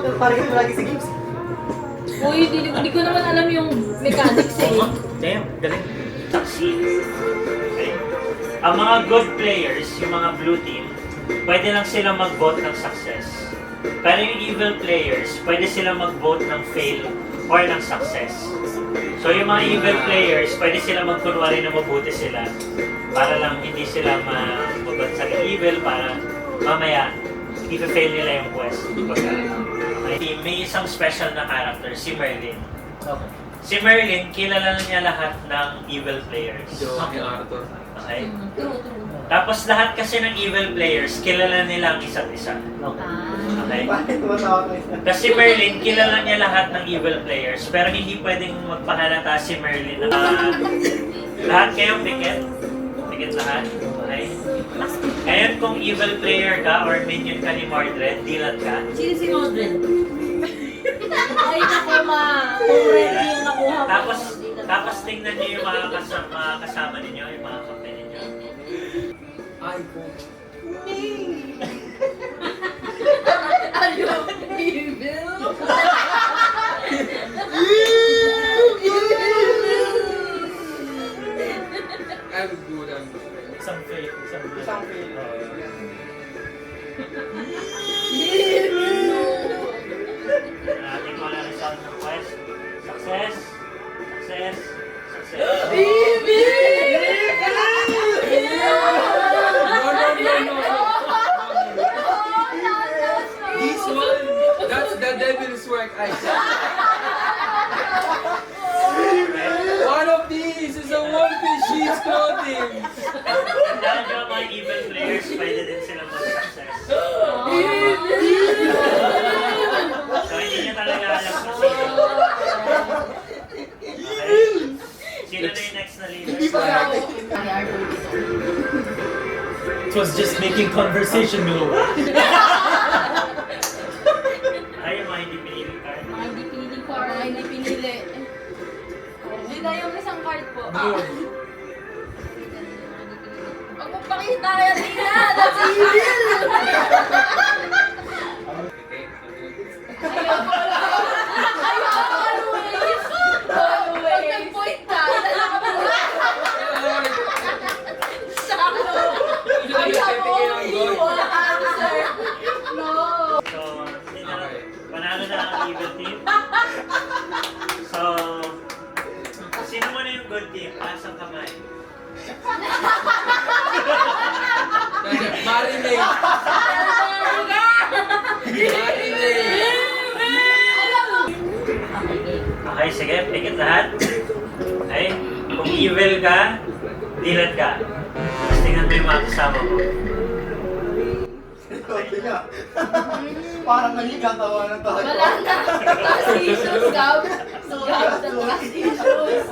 target mo lagi sa games. Uy, hindi ko naman alam yung mechanics eh. Damn, galing. Succeed. Okay. Ang mga good players, yung mga blue team, pwede lang sila mag-vote ng success. Pero yung evil players, pwede sila mag-vote ng fail or ng success. So yung mga evil players, pwede sila magkunwari na mabuti sila para lang hindi sila mabansag ng evil para mamaya i-fail nila yung quest. Okay. May isang special na character, si Merlin. Okay. Si Merlin, kilala na niya lahat ng evil players. Johnny Arthur. Okay? True. Tapos lahat kasi ng evil players, kilala nila ang isa't isa. Okay. Okay? Bakit tumatawa ko isa? Kasi Merlin, kilala niya lahat ng evil players, pero hindi pwedeng magpahalata si Merlin na lahat kayo pikit. Pikit lahat. Okay? Ngayon kung evil player ka or minion ka ni Mordred, dilat ka. Sino si Mordred? Ay, naku ma. Kung red yung nakuha ko. Tapos tingnan niyo yung mga kasama ninyo, yung mga kapatid ninyo. iPhone. Are you evil? I'm good. Isang faith, isang good. Isang faith. Natin ko na result ng quest. Success! Success! Success! This one, that's the devil's work, I said. One of these is a one-piece sheep's clothing. Dahil yung mga evil players, pwede din sila mag-success. So, hindi niya talaga alam kung sino. Okay? Sino na yung next na leader? Hindi pa sa akin. It was just making conversation go. Ay, yung mga hindi pinili card. Mga hindi pinili ko, mga hindi pinili. Hindi na yung isang card po. Huwag mo pakita yan nila! That's evil! Ayoko lang! Ayoko always! Pag nag-point ka, dala ka mo! Sakto! Ayoko iwan! Answer! No! So, panalo na ang evil team. So, sino mo na yung good team? Taas ang kamay. Marinate. Marinate. Okay, sige, pikit lahat. Okay, kung evil ka, dilat ka. Tapos tingnan mo yung mga kasama mo. Parang nagigatawa ng tayo. Wala na! Trust issues, Gab! Gab, the trust issues!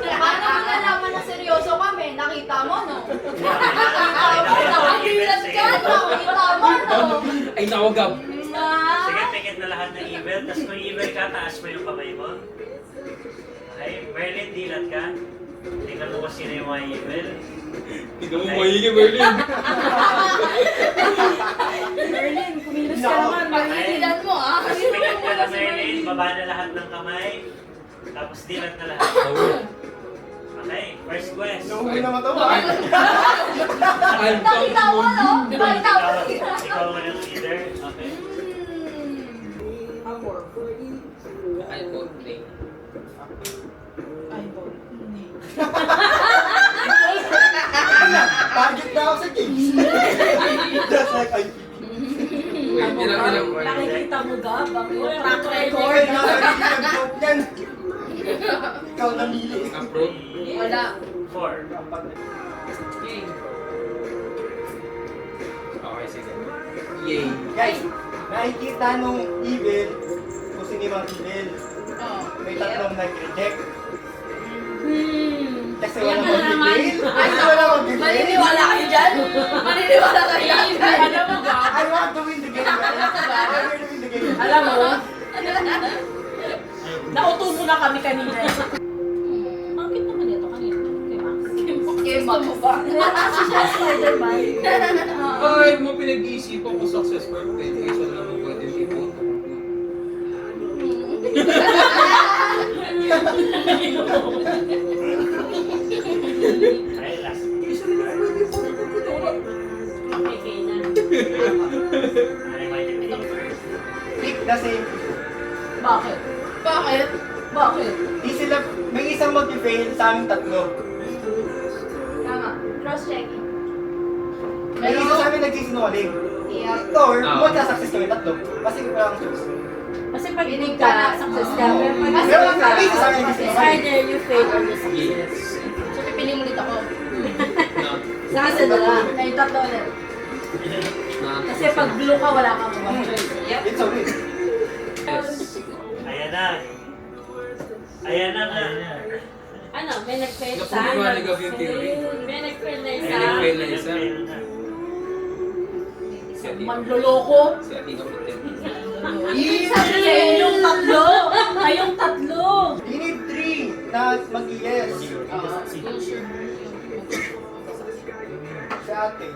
Paano mo nalaman na seryoso kami? Nakita mo, no? Nakagilat ka, nakita mo, no? Ay, nawagab. Sige, pikit na lahat ng evil. Tapos kung evil ka, taas mo yung kamay mo. Okay, Merlin, dilat ka. Tingnan mo kung sino yung mga evil. Tignan mo mahingi, Merlin. Merlin, kumilos ka naman. Mahihilan mo, ah. Tapos pikit ka na Merlin, baba na lahat ng kamay. Tapos dilat na lahat. Okay, first quest. Nauwi naman ito. I'm Nakita mo, no? Nakita mo. Ikaw mo ng leader. Okay. iPhone play. Target na ako sa games. Just like I Wait, ilang Nakikita mo, Gab, ang iyong track Ikaw record. ay nag-joke yan. Ikaw namili. Approve. Wala. 4. Okay, sige. Yay. Guys, nakikita nung evil kung sino yung mga evil. May tatlong nag-reject. Kasi wala Yan ka na naman. mag-reveal. Kasi wala mag-reveal. Maniniwala kayo dyan? Maniniwala kayo dyan? Alam mo, Gab? I want to win the game. I want to win the game. Alam mo? Nautubo na kami kanina. Ang cute naman ito kanina. Kay Max. Kay Max mo ba? Kasi siya Spider-Man. Ay, mo pinag-iisipan ko success birthday. Kaya siya naman pwede yung iPhone. Ay, last. Okay na. Ay, Mighty Players. Keep the same. Bakit? Bakit? Bakit? Di sila, may isang mag-fail sa aming tatlo. Tama. Cross-checking. May isa sa amin nagsisinungaling. Yeah. Or, Ah. magsa-success kami tatlo. Kasi wala akong choice. Kasi pag hindi ka, success ka. Pero pag Pero hindi ka, may isa sa amin it's nagsisinungaling. either you fail or you succeed. Yes. So, pipili mo ulit ako. Sa kasi na lang. Yung tatlo ulit. Kasi pag blue ka, wala kang mga choice. Yep. It's okay. Ayan na. Ayan na nga. Ano, may nag-fail sa Napapaliwanag ang yung theory. May nag-fail na Ayan isa. na. fail na isa. Fail na. Si Ati. Manloloko. Si Ati ka putin. Kayong tatlo! Kayong tatlo! You need 3 na mag-yes. Sa ate.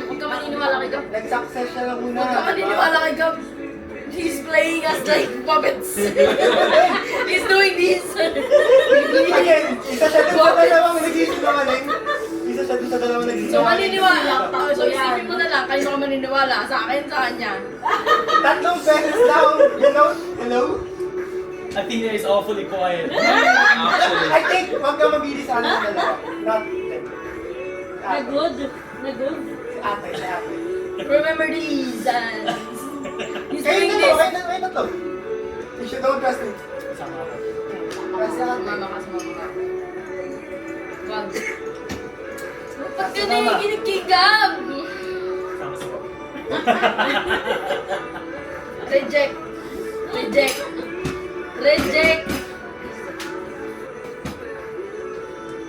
Huwag ka maniniwala kay Gab. Nag-success siya lang muna. Huwag ka maniniwala kay Gab. He's playing us like puppets. He's doing this. Again, isa siya dun sa dalawang nagsisinungaling. Isa siya dun sa dalawang So, nagsisinungaling. maniniwala. So, isipin mo na lang, kanino ka maniniwala? Sa akin, sa kanya. Tatlong pesos lang. You know? Hello? Athena is awfully quiet. Actually. I think, wag ka mabili sa amin dalawa. Not them. Nagod. Nagod. Ate, si ate. Remember these. He's Kayo doing na to, this. kayo na to. You should don't trust me. Sama ako. Kasi ate. Mama ka, sumama ka. Wag. Ba't ka nakikinig kay Gab? Sama sa baba. Reject. Reject. Reject.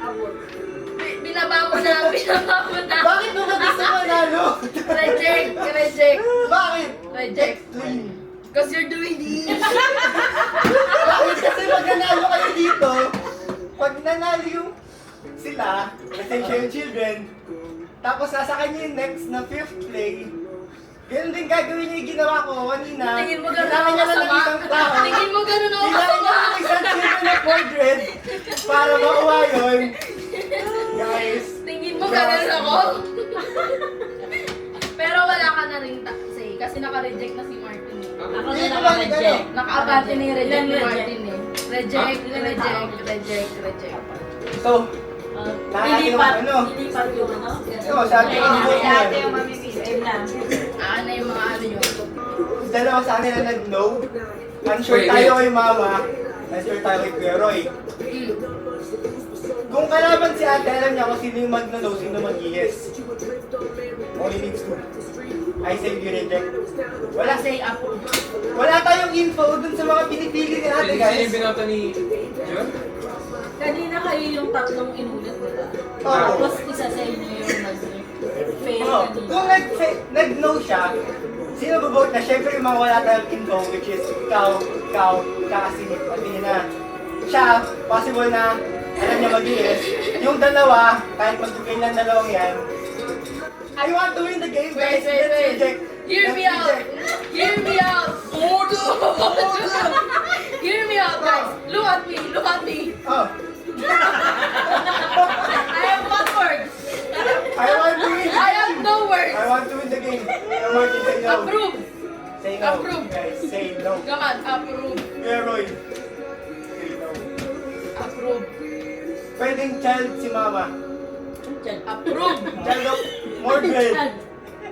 Abot. Binaba mo na, binaba mo na. Bakit mo ba gusto manalo? Reject, reject, Bakit? reject. Explain. Because you're doing this. Bakit? Kasi pag nanalo kayo dito, pag nanalo yung sila, kasi siya yung children, tapos nasa kanya yung next na 5th play, ganun din gagawin niya yung ginawa ko kanina. Tingin mo ganun Kailangan ako niya lang ng kasama? isang tao. Tingin mo ganun ako Kailangan niya kasama? ng isang children na quadrant para makuha yun. Guys, Tingin mo ganun ako? Pero wala ka na rin say kasi naka-reject na si Martin eh. Ako Hindi na ko naka-reject. Naka-abate na yung reject ni Ilan Martin eh. Reject, reject, reject, reject. so, Lilipat. Ano? Lilipat yung ano? ito, sabi ko ang vote niya. Same lang. Na yung mga ano yun. Dalawa sa kanila nag-no. Unsure tayo kay Mama. Unsure tayo kay Kuya Roy. Kung kalaban si ate, alam niya kung sino yung mag-no, sino mag-yes. Only needs to. I say you reject. Wala, Say approve. wala tayong info dun sa mga pinipili ni ate, Sino guys. yung binoto ni John? Kanina kayo yung tatlong inulit nila. Oo. Tapos isa sa inyo yung nag-fail Oh, kanina. kung nag-no siya, sino ba-vote na? Siyempre yung mga wala tayong info, which is ikaw, kasi, pati na. Siya, possible na, alam niya mag-yes. Yung dalawa, kahit mag-fail ng dalawang yan, I want to win the game, guys. Wait, wait, Let's wait. reject. Hear Let's me out. reject. Hear me out. Hear me out, guys. Look at me. Look at me. Oh, I have one word. I want to win. I have no words. I want to win the game. No, Martin, say no. Approve. Say no. Approve. Guys, say no. Come on, approve. Kuya Roy, say no. Approve. Pwedeng child si Mama. Approve. Child of Mordred. Yan.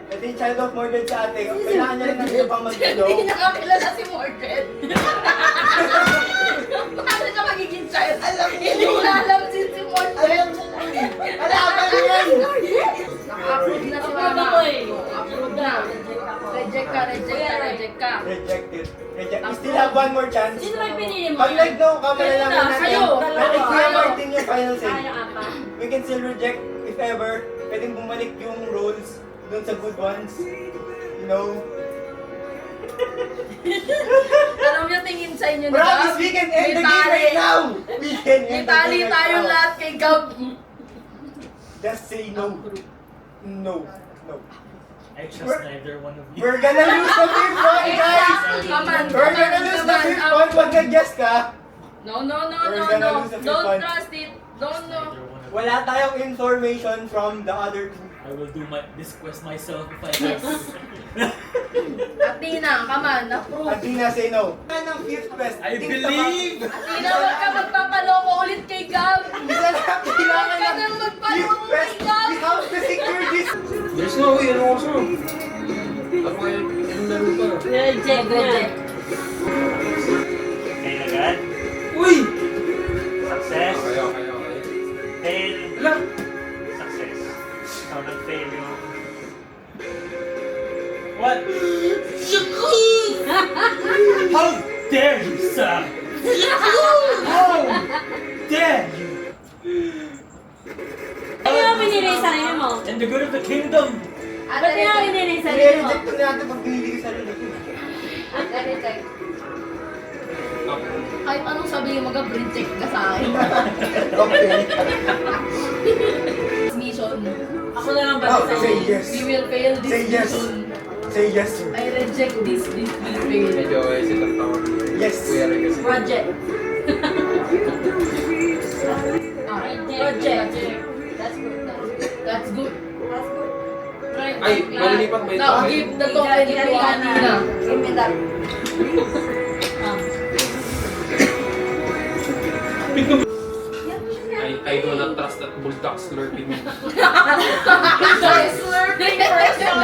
Pwedeng child of Mordred sa ate. Kung kailangan niya rin ng iba pang mag-no. Hindi nakakilala si Mordred. Paano siya magiging child? Hindi ko na alam si Mordred. Alaban yan! Naka-approve na si Approve Mama. ako eh. Approve na. Reject ka, reject ka, reject ka. Rejected. Reject. You still have one more chance. Sino may pinili mo? Pag nag-no ka, malalaman natin. Kayo. Natin Kuya Kayo. Martin yung final say. Kaya apa? We can still reject if ever. Pwedeng bumalik yung roles dun sa good ones. You know? Alam niyo, tingin sa inyo na Promise, we can end the game right now! We can end the Itali game right tayong now. lahat kay Gab. Just say no. No. No. I trust neither one of you. We're gonna lose the fifth one, guys! Come on, We're gonna lose the fifth one pag nag-guess ka. No, no, no, We're no, gonna no. lose the fifth Don't one. trust it. Don't know. Neither one of Wala tayong information from the other two. I will do this quest myself if I have to. Athena, come on, approve. Athena, say no. Yan ang fifth quest. I believe! Athena, wag ka magpapaloko ulit kay Gab. Isa na kailangan Huwag ka ng nang fifth magpaloko quest. kay Gab. We have to secure this. There's no way, ano ko siya? Ako yung laro pa. Reject na. Fail agad. Uy! Success. Okay. Fail. Wala! Success. So, nag-fail yung... What? How dare you, sir? How dare you? Ano yung pinili sa sarili mo? And the good of the kingdom. Ba't yung pinili sa sarili mo? I-reject ko natin pag pinili ko sa sarili ko. Reject. Kahit anong sabihin mo, Gab, reject ka sa akin. Okay. Mission. Ako na lang ba Oh, sa say yes. We will fail this Say yes. mission. Say yes, sir. I reject this fail. Medyo okay si Tantawag. Yes. Kuya rin kasi. Project. Project. That's good. That's good. Ay, malilipat ba ito? Now, give the token to Athena. Give me that. I do not trust that bulldog slurping me. Slurping person.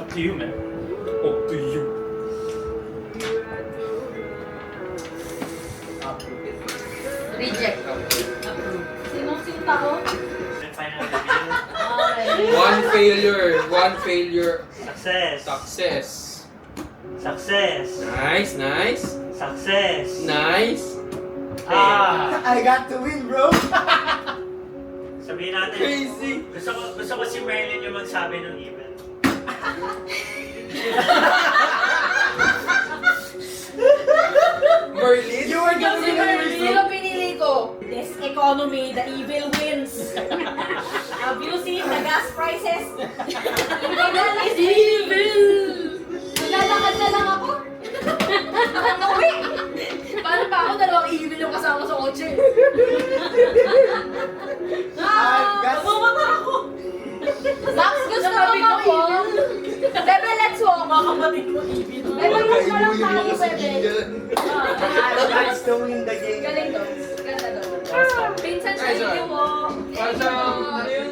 Up to you, man. Up to you. Reject. Sinong sinta ko? Yung final reveal. Okay. One failure, Success. success. Success. Nice. Success. Nice. Ah! I got to win, bro. Sabihin natin. Crazy. Gusto ko si Merlin yung magsabi ng evil. Merlin? You were the Yung si winner, Merlin, bro. yung pinili ko. This economy, the evil wins. Abusing the gas prices. Evil is evil. Maglalakad na lang ako. Uwi! Paano pa ako? Dalawang evil yung kasama sa kotse. Bumata ako. Max, gusto mo mag-evil? Bebe, let's walk. Mga kapatid ko evil. Bebe, mas na lang tayo, Bebe. That's to win the game. Galing to. Ganda to. Pinsan siya Nice one. yung walk. Para sa, ano yun?